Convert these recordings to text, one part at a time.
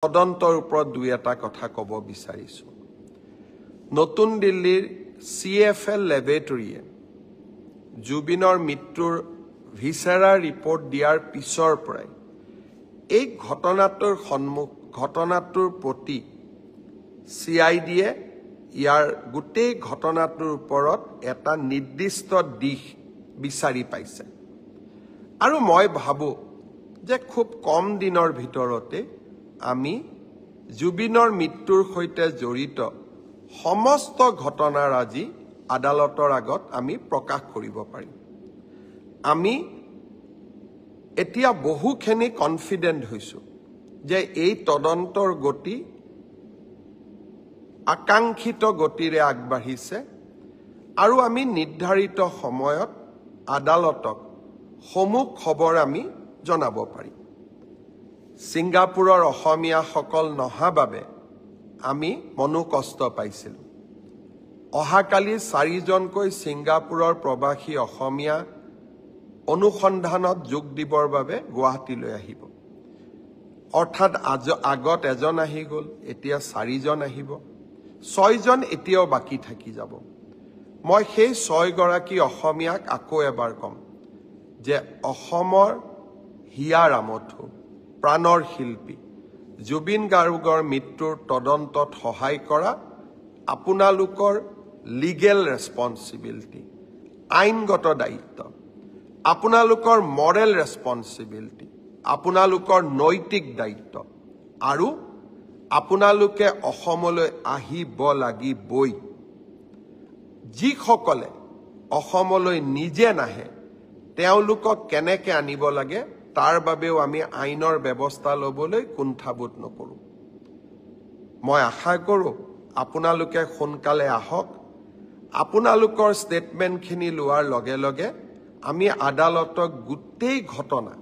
তদন্তৰ ওপৰত দুই এটা কথা ক'ব বিচাৰিছো। নতুন দিল্লীৰ CFL লেবৰেটৰীয়ে জুবিনৰ মৃত্যুৰ ভিছেৰা ৰিপৰ্ট দিয়াৰ পিছৰ পৰাই এই ঘটনাটোৰ প্ৰতি CIDয়ে ইয়াৰ গোটেই ঘটনাটোৰ ওপৰত এটা নিৰ্দিষ্ট দিশ বিচাৰি পাইছে। আৰু মই ভাবো যে খুব কম দিনৰ ভিতৰতে আমি জুবিনৰ মৃত্যুৰ সৈতে জড়িত সমস্ত ঘটনাৰ আজি আদালতৰ আগত আমি প্ৰকাশ কৰিব পাৰিম। আমি এতিয়া বহুখিনি কনফিডেন্ট হৈছো যে এই তদন্তৰ গতি আকাংক্ষিত গতিৰে আগবাঢ়িছে আৰু আমি নিৰ্ধাৰিত সময়ত আদালতক সমূহ খবৰ আমি জনাব পাৰিম। ছিংগাপুৰৰ অসমীয়াসকল নহা বাবে আমি মনোকষ্ট পাইছিলোঁ। অহাকালি 4জনকৈ ছিংগাপুৰৰ প্ৰবাসী অসমীয়া অনুসন্ধানত যোগ দিবৰ বাবে গুৱাহাটীলৈ আহিব। অৰ্থাৎ আগত এজন আহি গ'ল, এতিয়া 4জন আহিব, 6জন এতিয়াও বাকী থাকি যাব। মই সেই 6গৰাকী অসমীয়াক আকৌ এবাৰ ক'ম যে অসমৰ হিয়া ৰামথু প্ৰাণৰ শিল্পী জুবিন গাৰ্গৰ মৃত্যুৰ তদন্তত সহায় কৰা আপোনালোকৰ লিগেল ৰেছপন্সিবিলিটি, আইনগত দায়িত্ব, আপোনালোকৰ মৰেল ৰেছপন্সিবিলিটি, আপোনালোকৰ নৈতিক দায়িত্ব আৰু আপোনালোকে অসমলৈ আহিব লাগিবই। যিসকলে অসমলৈ নিজে নাহে তেওঁলোকক কেনেকৈ আনিব লাগে তাৰ বাবেও আমি আইনৰ ব্যৱস্থা ল'বলৈ কুণ্ঠাবোধ নকৰোঁ। মই আশা কৰোঁ আপোনালোকে সোনকালে আহক। আপোনালোকৰ ষ্টেটমেণ্টখিনি লোৱাৰ লগে লগে আমি আদালতক গোটেই ঘটনা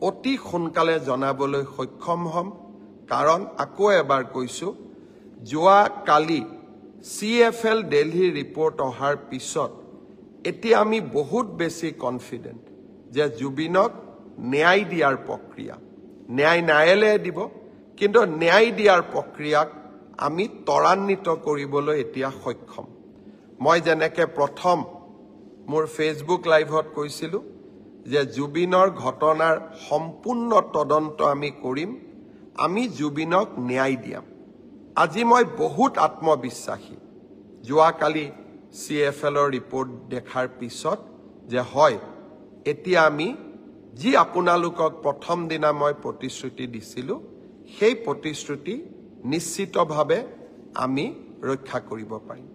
অতি সোনকালে জনাবলৈ সক্ষম হ'ম। কাৰণ আকৌ এবাৰ কৈছোঁ, যোৱা কালি CFL দিল্লী ৰিপৰ্ট অহাৰ পিছত এতিয়া আমি বহুত বেছি কনফিডেণ্ট যে জুবিনক ন্যায় দিয়াৰ প্ৰক্ৰিয়া, ন্যায়ালয়ে দিব, কিন্তু ন্যায় দিয়াৰ প্ৰক্ৰিয়াক আমি ত্বৰান্বিত কৰিবলৈ এতিয়া সক্ষম। মই যেনেকৈ প্ৰথম মোৰ ফেচবুক লাইভত কৈছিলোঁ যে জুবিনৰ ঘটনাৰ সম্পূৰ্ণ তদন্ত আমি কৰিম, আমি জুবিনক ন্যায় দিয়াম। আজি মই বহুত আত্মবিশ্বাসী যোৱাকালি CFLৰ ৰিপৰ্ট দেখাৰ পিছত যে হয়, এতিয়া আমি যি আপোনালোকক প্ৰথম দিনা মই প্ৰতিশ্ৰুতি দিছিলোঁ সেই প্ৰতিশ্ৰুতি নিশ্চিতভাৱে আমি ৰক্ষা কৰিব পাৰিম।